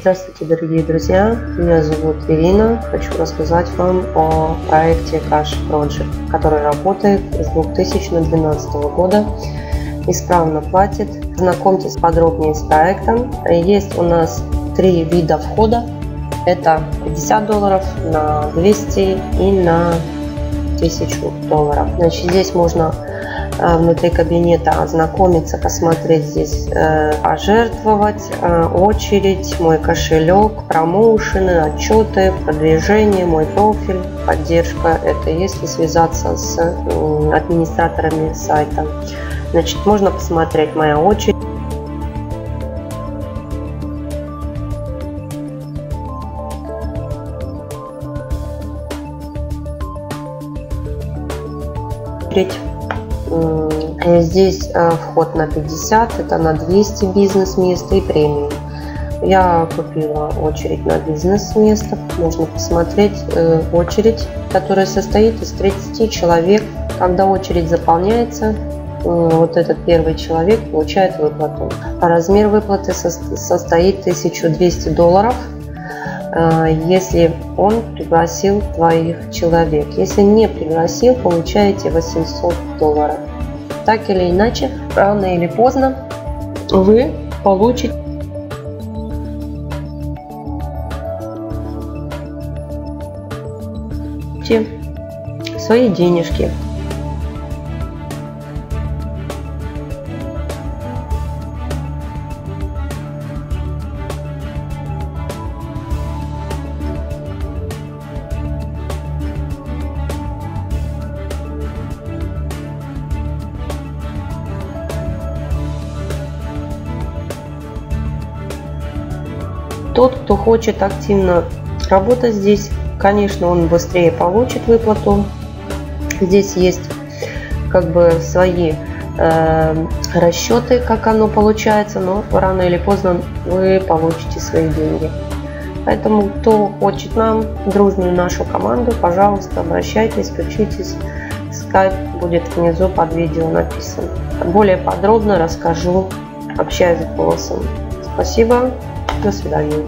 Здравствуйте, дорогие друзья! Меня зовут Ирина. Хочу рассказать вам о проекте Cash Project, который работает с 2012 года, исправно платит. Знакомьтесь подробнее с проектом. Есть у нас 3 вида входа. Это $50, на 200 и на $1000. Значит, здесь можно внутри кабинета ознакомиться, посмотреть здесь, пожертвовать, очередь, мой кошелек, промоушены, отчеты, продвижение, мой профиль, поддержка. Это если связаться с администраторами сайта. Значит, можно посмотреть моя очередь. Здесь вход на 50, это на 200 бизнес-мест и премиум. Я купила очередь на бизнес-место. Можно посмотреть очередь, которая состоит из 30 человек. Когда очередь заполняется, вот этот первый человек получает выплату. Размер выплаты состоит $1200, если он пригласил двоих человек. Если не пригласил, получаете $800. Так или иначе, рано или поздно вы получите свои денежки. Тот, кто хочет активно работать здесь, конечно, он быстрее получит выплату. Здесь есть как бы свои расчеты, как оно получается, но рано или поздно вы получите свои деньги. Поэтому, кто хочет нам, дружную нашу команду, пожалуйста, обращайтесь, включитесь. Скайп будет внизу под видео написан. Более подробно расскажу, общаясь с голосом. Спасибо. До свидания.